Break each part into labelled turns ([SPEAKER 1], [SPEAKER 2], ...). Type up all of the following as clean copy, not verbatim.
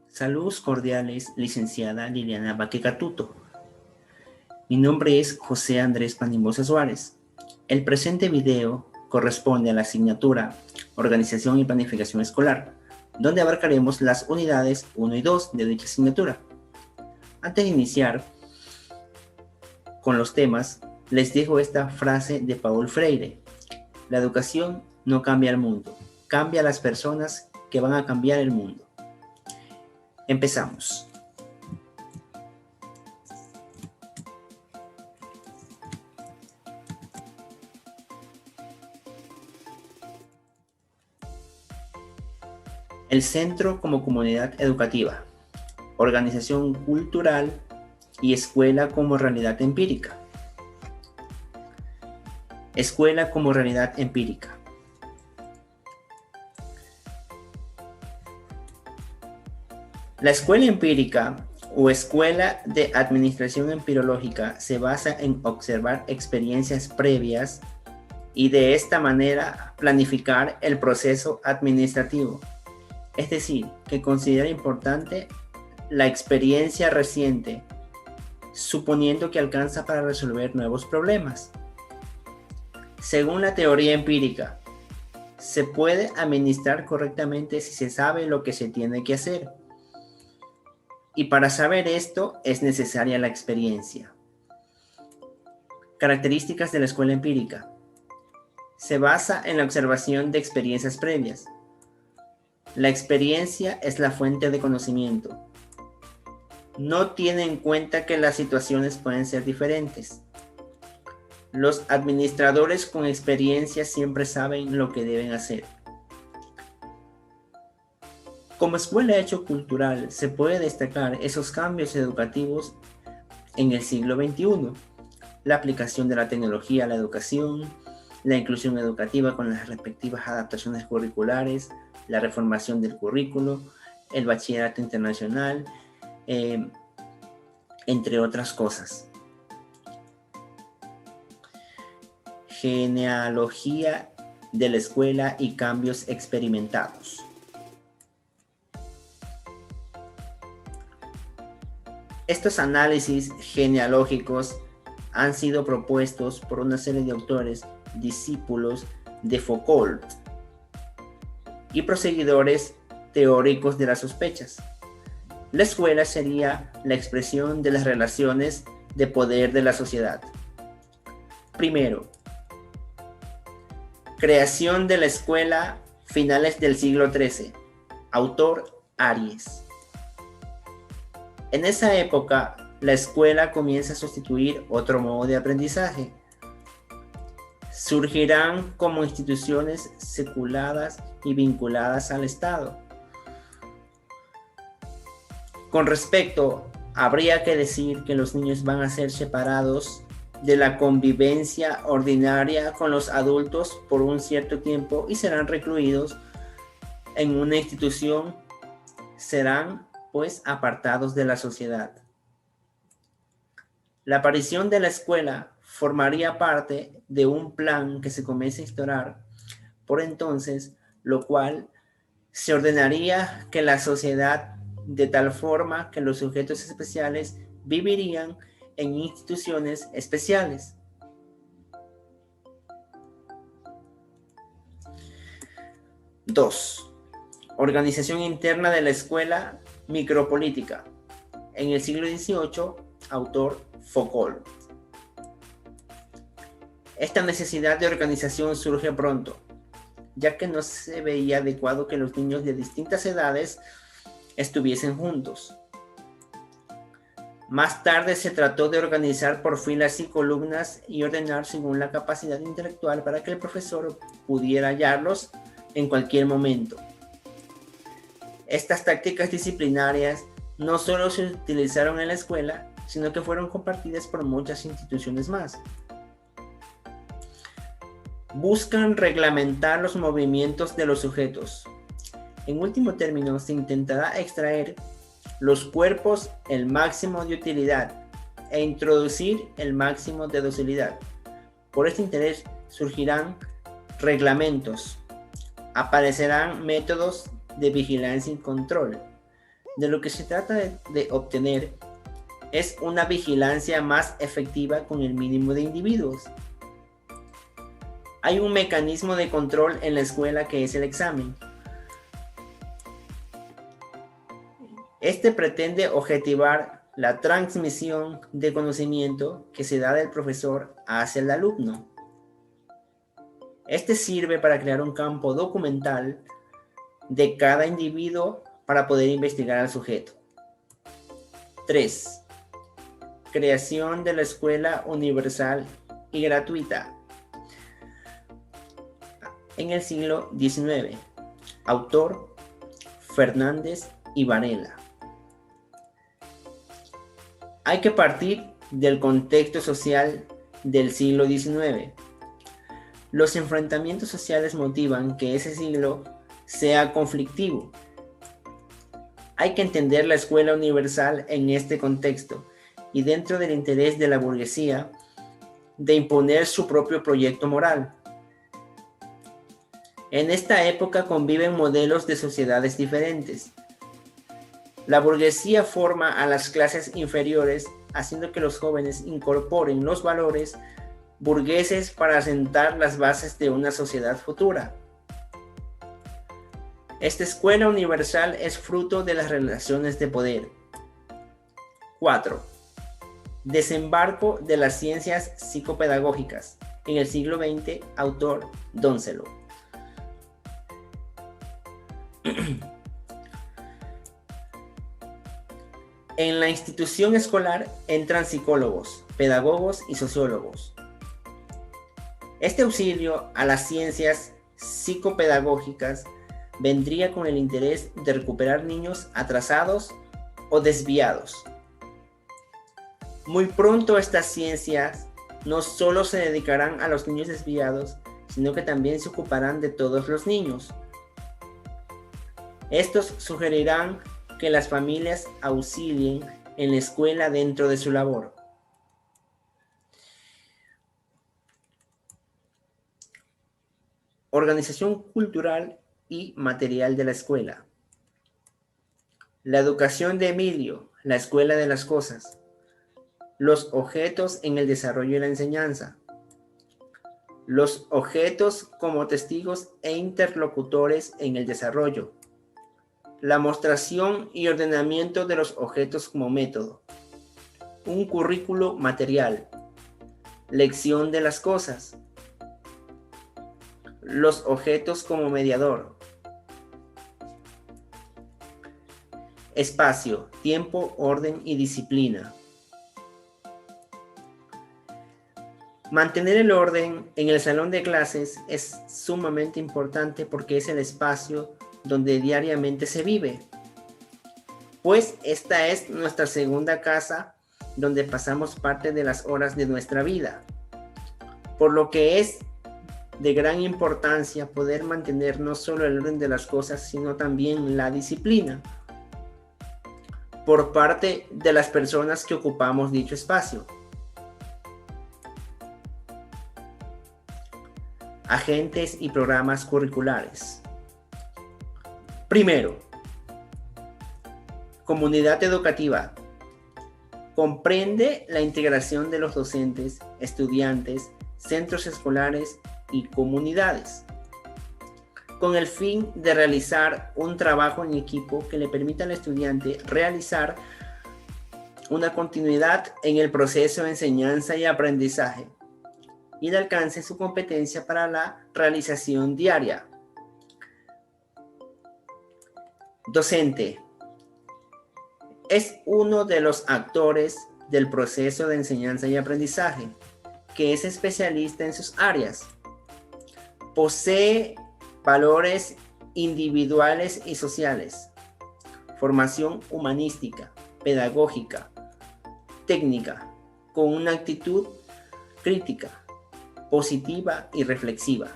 [SPEAKER 1] Saludos cordiales, licenciada Liliana Baquecatuto. Mi nombre es José Andrés Panimbosa Suárez. El presente video corresponde a la asignatura Organización y Planificación Escolar, donde abarcaremos las unidades 1 y 2 de dicha asignatura. Antes de iniciar con los temas, les dejo esta frase de Paulo Freire: la educación no cambia el mundo, cambia a las personas que van a cambiar el mundo. Empezamos. El centro como comunidad educativa, organización cultural y escuela como realidad empírica. Escuela como realidad empírica. La escuela empírica o escuela de administración empirológica se basa en observar experiencias previas y de esta manera planificar el proceso administrativo. Es decir, que considera importante la experiencia reciente, suponiendo que alcanza para resolver nuevos problemas. Según la teoría empírica, se puede administrar correctamente si se sabe lo que se tiene que hacer. Y para saber esto es necesaria la experiencia. Características de la escuela empírica. Se basa en la observación de experiencias previas. La experiencia es la fuente de conocimiento. No tiene en cuenta que las situaciones pueden ser diferentes. Los administradores con experiencia siempre saben lo que deben hacer. Como escuela hecho cultural, se puede destacar esos cambios educativos en el siglo XXI, la aplicación de la tecnología a la educación, la inclusión educativa con las respectivas adaptaciones curriculares, la reformación del currículo, el bachillerato internacional, entre otras cosas. Genealogía de la escuela y cambios experimentados. Estos análisis genealógicos han sido propuestos por una serie de autores discípulos de Foucault y proseguidores teóricos de las sospechas. La escuela sería la expresión de las relaciones de poder de la sociedad. Primero, creación de la escuela, finales del siglo XIII. Autor Aries. En esa época, la escuela comienza a sustituir otro modo de aprendizaje. Surgirán como instituciones seculadas y vinculadas al Estado. Con respecto, habría que decir que los niños van a ser separados de la convivencia ordinaria con los adultos por un cierto tiempo y serán recluidos en una institución, serán pues apartados de la sociedad. La aparición de la escuela formaría parte de un plan que se comienza a instaurar por entonces, lo cual se ordenaría que la sociedad de tal forma que los sujetos especiales vivirían en instituciones especiales. Dos, organización interna de la escuela micropolítica. En el siglo XVIII, autor Foucault. Esta necesidad de organización surge pronto, ya que no se veía adecuado que los niños de distintas edades estuviesen juntos. Más tarde se trató de organizar por filas y columnas y ordenar según la capacidad intelectual para que el profesor pudiera hallarlos en cualquier momento. Estas tácticas disciplinarias no solo se utilizaron en la escuela, sino que fueron compartidas por muchas instituciones más. Buscan reglamentar los movimientos de los sujetos. En último término, se intentará extraer los cuerpos el máximo de utilidad e introducir el máximo de docilidad. Por este interés surgirán reglamentos, aparecerán métodos de vigilancia y control. De lo que se trata de obtener es una vigilancia más efectiva con el mínimo de individuos. Hay un mecanismo de control en la escuela que es el examen. Este pretende objetivar la transmisión de conocimiento que se da del profesor hacia el alumno. Este sirve para crear un campo documental de cada individuo para poder investigar al sujeto. 3. Creación de la escuela universal y gratuita. En el siglo XIX. Autor Fernández y Varela. Hay que partir del contexto social del siglo XIX. Los enfrentamientos sociales motivan que ese siglo sea conflictivo. Hay que entender la escuela universal en este contexto y dentro del interés de la burguesía de imponer su propio proyecto moral. En esta época conviven modelos de sociedades diferentes. La burguesía forma a las clases inferiores, haciendo que los jóvenes incorporen los valores burgueses para asentar las bases de una sociedad futura. Esta escuela universal es fruto de las relaciones de poder. 4. Desembarco de las ciencias psicopedagógicas. En el siglo XX, autor Doncelot. En la institución escolar entran psicólogos, pedagogos y sociólogos. Este auxilio a las ciencias psicopedagógicas vendría con el interés de recuperar niños atrasados o desviados. Muy pronto estas ciencias no solo se dedicarán a los niños desviados, sino que también se ocuparán de todos los niños. Estos sugerirán que las familias auxilien en la escuela dentro de su labor. Organización cultural y material de la escuela. La educación de Emilio, la escuela de las cosas. Los objetos en el desarrollo y la enseñanza. Los objetos como testigos e interlocutores en el desarrollo. La mostración y ordenamiento de los objetos como método. Un currículo material. Lección de las cosas. Los objetos como mediador. Espacio, tiempo, orden y disciplina. Mantener el orden en el salón de clases es sumamente importante porque es el espacio donde diariamente se vive. Pues esta es nuestra segunda casa donde pasamos parte de las horas de nuestra vida. Por lo que es de gran importancia poder mantener no solo el orden de las cosas, sino también la disciplina por parte de las personas que ocupamos dicho espacio. Agentes y programas curriculares. Primero, comunidad educativa. Comprende la integración de los docentes, estudiantes, centros escolares y comunidades, con el fin de realizar un trabajo en equipo que le permita al estudiante realizar una continuidad en el proceso de enseñanza y aprendizaje y de alcance su competencia para la realización diaria. Docente. Es uno de los actores del proceso de enseñanza y aprendizaje, que es especialista en sus áreas. Posee valores individuales y sociales, formación humanística, pedagógica, técnica, con una actitud crítica, positiva y reflexiva.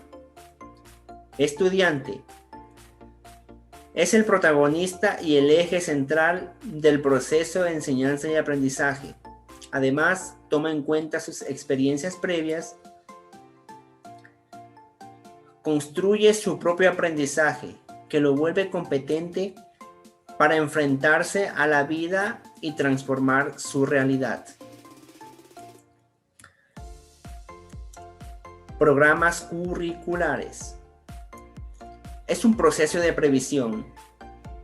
[SPEAKER 1] Estudiante. Es el protagonista y el eje central del proceso de enseñanza y aprendizaje. Además, toma en cuenta sus experiencias previas construye su propio aprendizaje, que lo vuelve competente para enfrentarse a la vida y transformar su realidad. Programas curriculares. Es un proceso de previsión,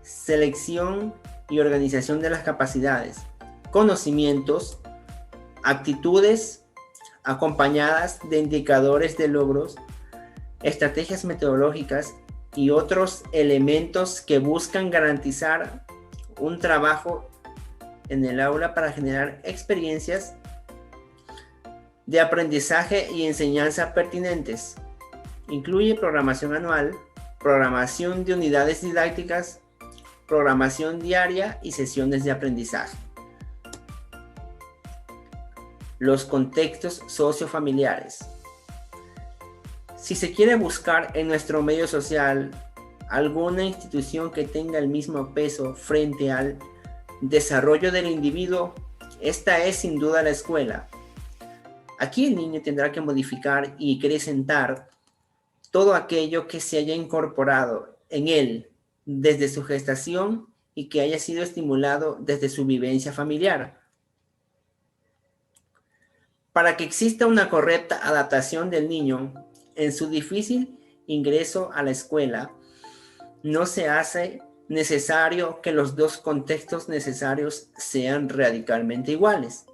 [SPEAKER 1] selección y organización de las capacidades, conocimientos, actitudes, acompañadas de indicadores de logros, estrategias metodológicas y otros elementos que buscan garantizar un trabajo en el aula para generar experiencias de aprendizaje y enseñanza pertinentes. Incluye programación anual, programación de unidades didácticas, programación diaria y sesiones de aprendizaje. Los contextos sociofamiliares. Si se quiere buscar en nuestro medio social alguna institución que tenga el mismo peso frente al desarrollo del individuo, esta es sin duda la escuela. Aquí el niño tendrá que modificar y acrecentar todo aquello que se haya incorporado en él desde su gestación y que haya sido estimulado desde su vivencia familiar. Para que exista una correcta adaptación del niño en su difícil ingreso a la escuela, no se hace necesario que los dos contextos necesarios sean radicalmente iguales.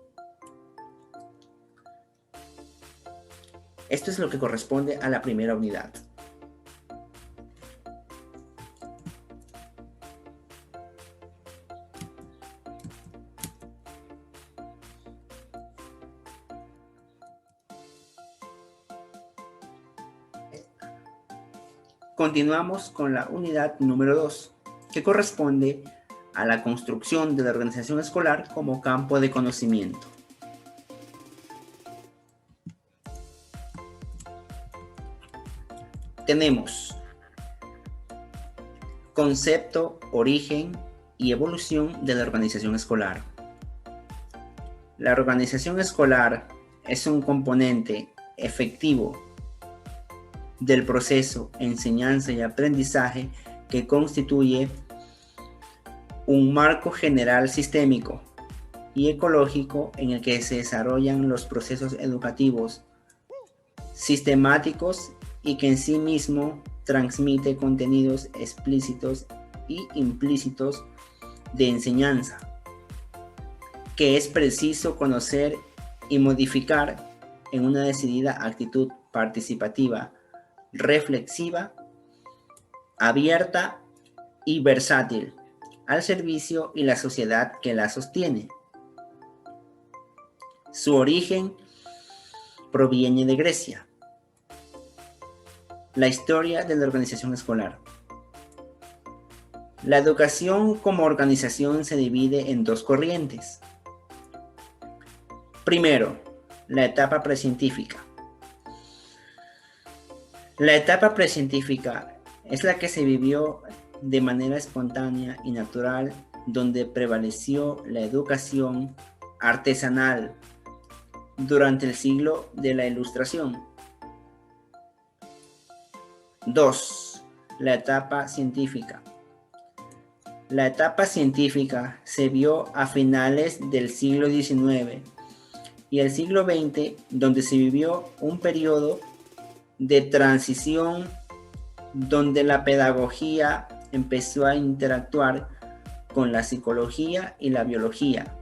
[SPEAKER 1] Esto es lo que corresponde a la primera unidad. Continuamos con la unidad número 2, que corresponde a la construcción de la organización escolar como campo de conocimiento. Tenemos concepto, origen y evolución de la organización escolar. La organización escolar es un componente efectivo del proceso enseñanza y aprendizaje que constituye un marco general sistémico y ecológico en el que se desarrollan los procesos educativos sistemáticos y que en sí mismo transmite contenidos explícitos y implícitos de enseñanza, que es preciso conocer y modificar en una decidida actitud participativa, reflexiva, abierta y versátil al servicio y la sociedad que la sostiene. Su origen proviene de Grecia. La historia de la organización escolar. La educación como organización se divide en dos corrientes. Primero, la etapa precientífica. La etapa precientífica es la que se vivió de manera espontánea y natural, donde prevaleció la educación artesanal durante el siglo de la Ilustración. 2. La etapa científica. La etapa científica se vio a finales del siglo XIX y el siglo XX, donde se vivió un periodo de transición donde la pedagogía empezó a interactuar con la psicología y la biología.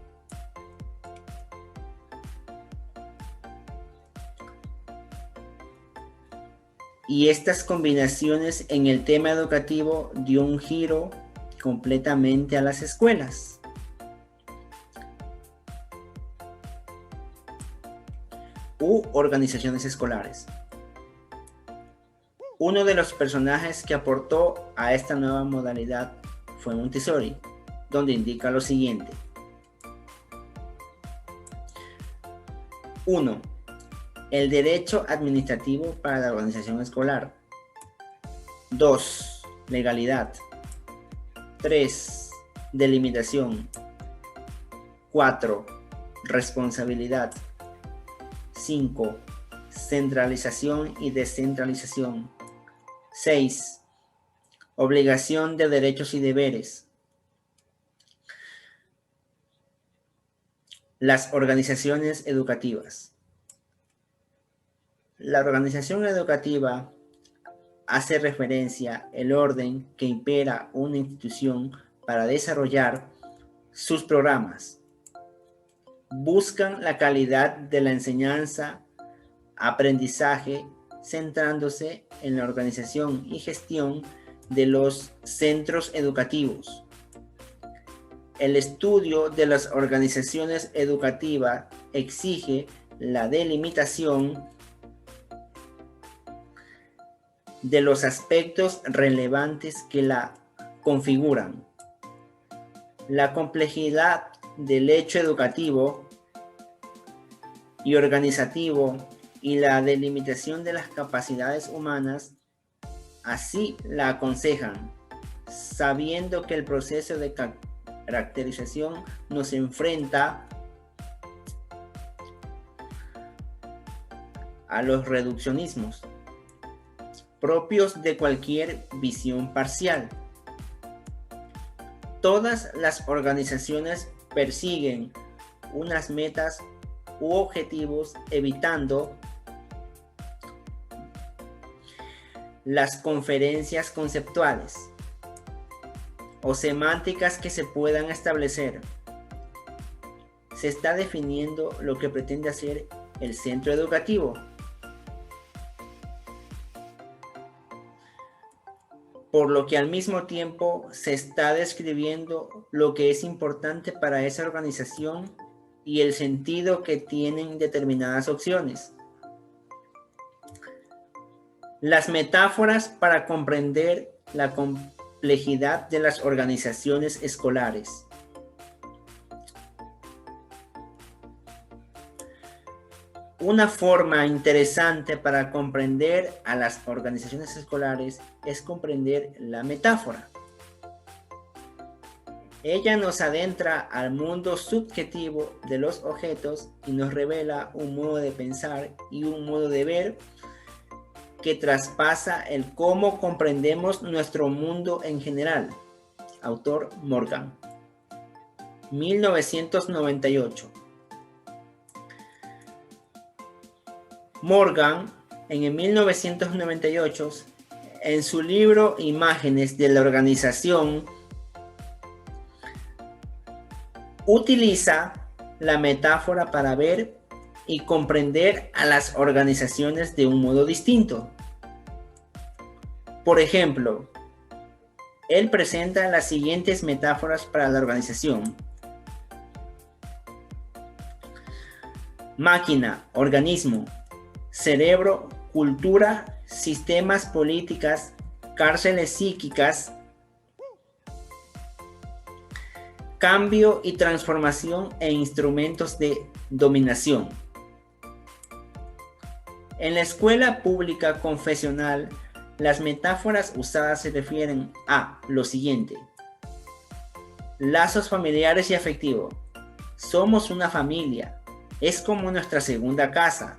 [SPEAKER 1] Y estas combinaciones en el tema educativo dio un giro completamente a las escuelas. U organizaciones escolares. Uno de los personajes que aportó a esta nueva modalidad fue Montessori, donde indica lo siguiente. 1. El derecho administrativo para la organización escolar. 2. Legalidad. 3. Delimitación. 4. Responsabilidad. 5. Centralización y descentralización. 6. Obligación de derechos y deberes. Las organizaciones educativas. La organización educativa hace referencia al orden que impera una institución para desarrollar sus programas. Buscan la calidad de la enseñanza, aprendizaje, centrándose en la organización y gestión de los centros educativos. El estudio de las organizaciones educativas exige la delimitación de los aspectos relevantes que la configuran. La complejidad del hecho educativo y organizativo y la delimitación de las capacidades humanas así la aconsejan, sabiendo que el proceso de caracterización nos enfrenta a los reduccionismos propios de cualquier visión parcial. Todas las organizaciones persiguen unas metas u objetivos evitando las conferencias conceptuales o semánticas que se puedan establecer. Se está definiendo lo que pretende hacer el centro educativo. Por lo que al mismo tiempo se está describiendo lo que es importante para esa organización y el sentido que tienen determinadas opciones. Las metáforas para comprender la complejidad de las organizaciones escolares. Una forma interesante para comprender a las organizaciones escolares es comprender la metáfora. Ella nos adentra al mundo subjetivo de los objetos y nos revela un modo de pensar y un modo de ver que traspasa el cómo comprendemos nuestro mundo en general. Autor Morgan. 1998. Morgan, en el 1998, en su libro Imágenes de la Organización, utiliza la metáfora para ver y comprender a las organizaciones de un modo distinto. Por ejemplo, él presenta las siguientes metáforas para la organización: máquina, organismo; cerebro, cultura, sistemas, políticas, cárceles psíquicas; cambio y transformación e instrumentos de dominación. En la escuela pública confesional, las metáforas usadas se refieren a lo siguiente: lazos familiares y afectivos. Somos una familia, es como nuestra segunda casa.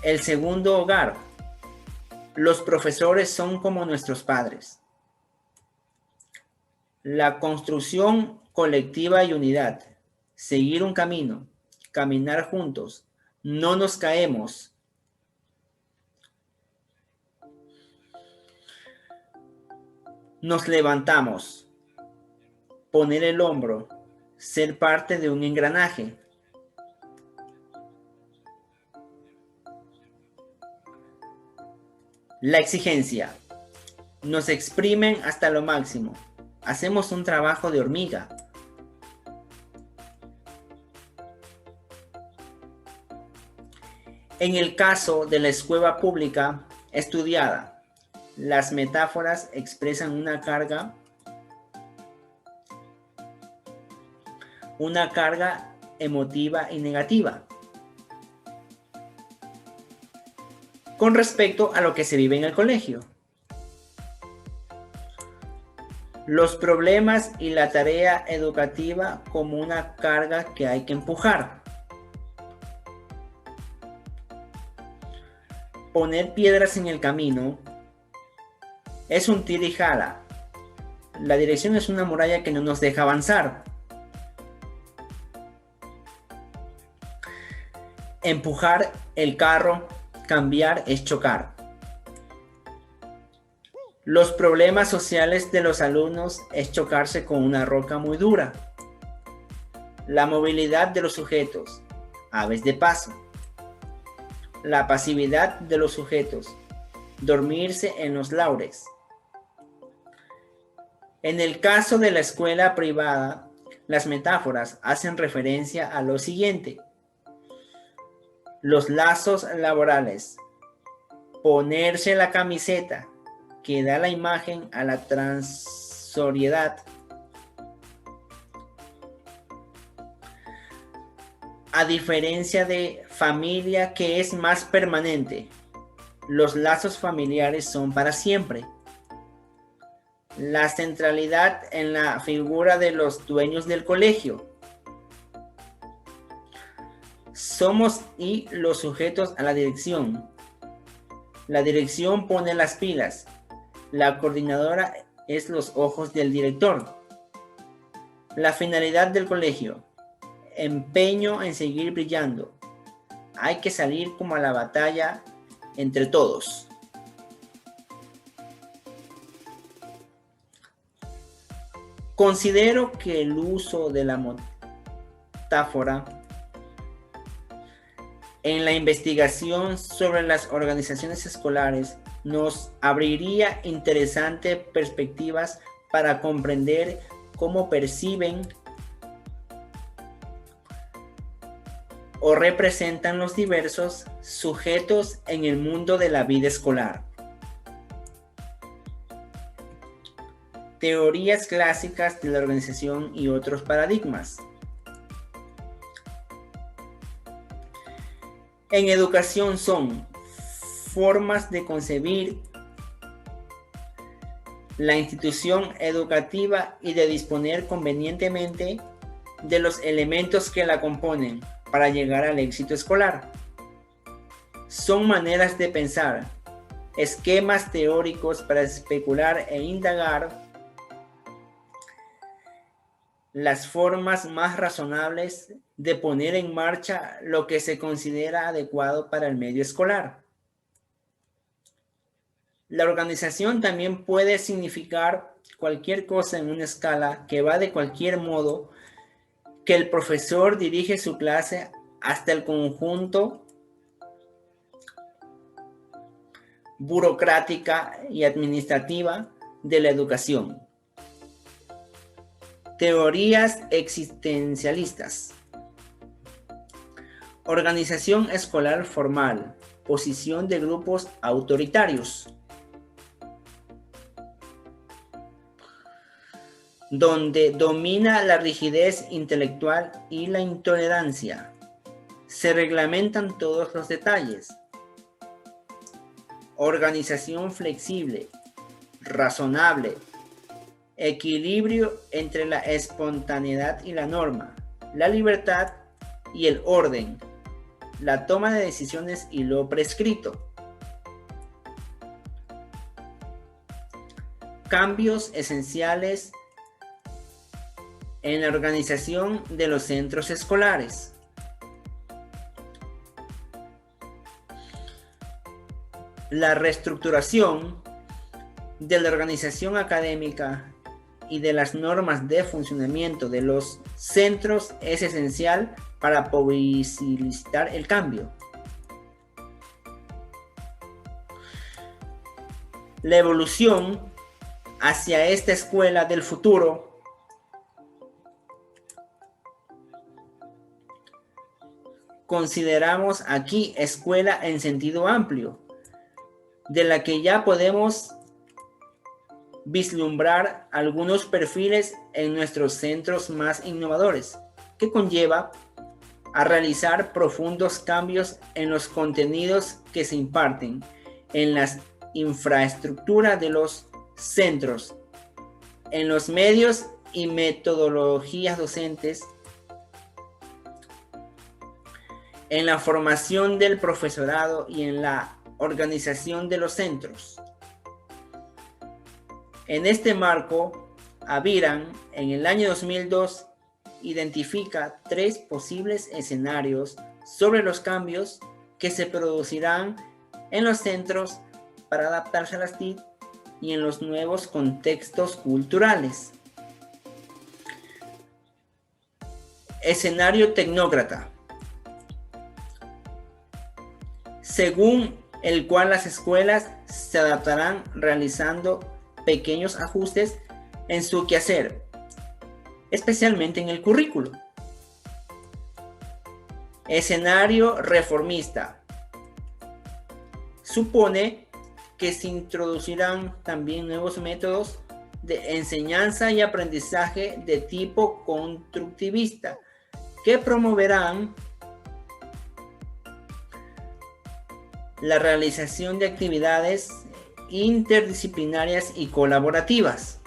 [SPEAKER 1] El segundo hogar. Los profesores son como nuestros padres. La construcción colectiva y unidad. Seguir un camino. Caminar juntos. No nos caemos. Nos levantamos. Poner el hombro. Ser parte de un engranaje. La exigencia. Nos exprimen hasta lo máximo. Hacemos un trabajo de hormiga. En el caso de la escuela pública estudiada, las metáforas expresan una carga emotiva y negativa con respecto a lo que se vive en el colegio. Los problemas y la tarea educativa como una carga que hay que empujar. Poner piedras en el camino es un tira y jala. La dirección es una muralla que no nos deja avanzar. Empujar el carro, cambiar es chocar. Los problemas sociales de los alumnos es chocarse con una roca muy dura. La movilidad de los sujetos, aves de paso. La pasividad de los sujetos, dormirse en los laureles. En el caso de la escuela privada, las metáforas hacen referencia a lo siguiente: los lazos laborales, ponerse la camiseta, que da la imagen a la transoriedad. A diferencia de familia, que es más permanente, los lazos familiares son para siempre. La centralidad en la figura de los dueños del colegio. Somos y los sujetos a la dirección. La dirección pone las pilas. La coordinadora es los ojos del director. La finalidad del colegio. Empeño en seguir brillando. Hay que salir como a la batalla entre todos. Considero que el uso de la metáfora en la investigación sobre las organizaciones escolares nos abriría interesantes perspectivas para comprender cómo perciben o representan los diversos sujetos en el mundo de la vida escolar. Teorías clásicas de la organización y otros paradigmas. En educación son formas de concebir la institución educativa y de disponer convenientemente de los elementos que la componen para llegar al éxito escolar. Son maneras de pensar, esquemas teóricos para especular e indagar las formas más razonables de poner en marcha lo que se considera adecuado para el medio escolar. La organización también puede significar cualquier cosa en una escala que va de cualquier modo que el profesor dirige su clase hasta el conjunto burocrática y administrativa de la educación. Teorías existencialistas. Organización escolar formal. Posición de grupos autoritarios. Donde domina la rigidez intelectual y la intolerancia. Se reglamentan todos los detalles. Organización flexible, razonable. Equilibrio entre la espontaneidad y la norma, la libertad y el orden, la toma de decisiones y lo prescrito. Cambios esenciales en la organización de los centros escolares. La reestructuración de la organización académica y de las normas de funcionamiento de los centros es esencial para posibilitar el cambio. La evolución hacia esta escuela del futuro consideramos aquí escuela en sentido amplio, de la que ya podemos vislumbrar algunos perfiles en nuestros centros más innovadores, que conlleva a realizar profundos cambios en los contenidos que se imparten, en las infraestructuras de los centros, en los medios y metodologías docentes, en la formación del profesorado y en la organización de los centros. En este marco, Aviran, en el año 2002, identifica 3 posibles escenarios sobre los cambios que se producirán en los centros para adaptarse a las TIC y en los nuevos contextos culturales. Escenario tecnócrata, según el cual las escuelas se adaptarán realizando pequeños ajustes en su quehacer, especialmente en el currículo. Escenario reformista, supone que se introducirán también nuevos métodos de enseñanza y aprendizaje de tipo constructivista que promoverán la realización de actividades interdisciplinarias y colaborativas.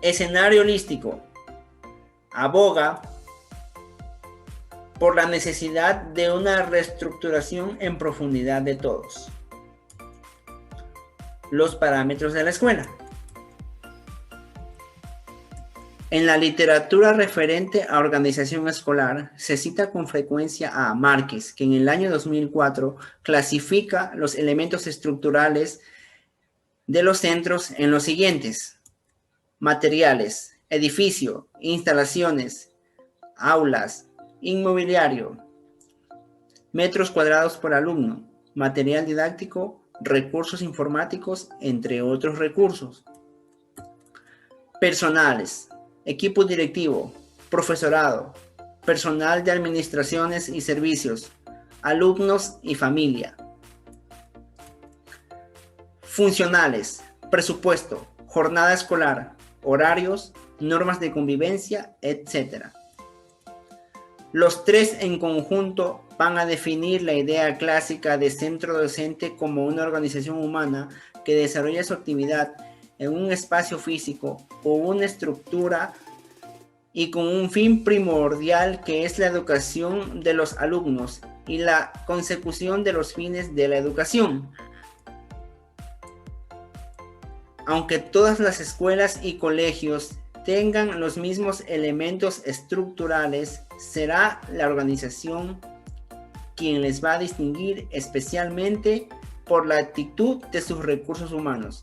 [SPEAKER 1] Escenario holístico, aboga por la necesidad de una reestructuración en profundidad de todos los parámetros de la escuela. En la literatura referente a organización escolar, se cita con frecuencia a Márquez, que en el año 2004 clasifica los elementos estructurales de los centros en los siguientes: materiales, edificio, instalaciones, aulas, inmobiliario, metros cuadrados por alumno, material didáctico, recursos informáticos, entre otros recursos. Personales, equipo directivo, profesorado, personal de administraciones y servicios, alumnos y familia. Funcionales, presupuesto, jornada escolar, horarios, normas de convivencia, etc. Los 3 en conjunto van a definir la idea clásica de centro docente como una organización humana que desarrolla su actividad en un espacio físico o una estructura y con un fin primordial que es la educación de los alumnos y la consecución de los fines de la educación. Aunque todas las escuelas y colegios tengan los mismos elementos estructurales, será la organización quien les va a distinguir, especialmente por la actitud de sus recursos humanos.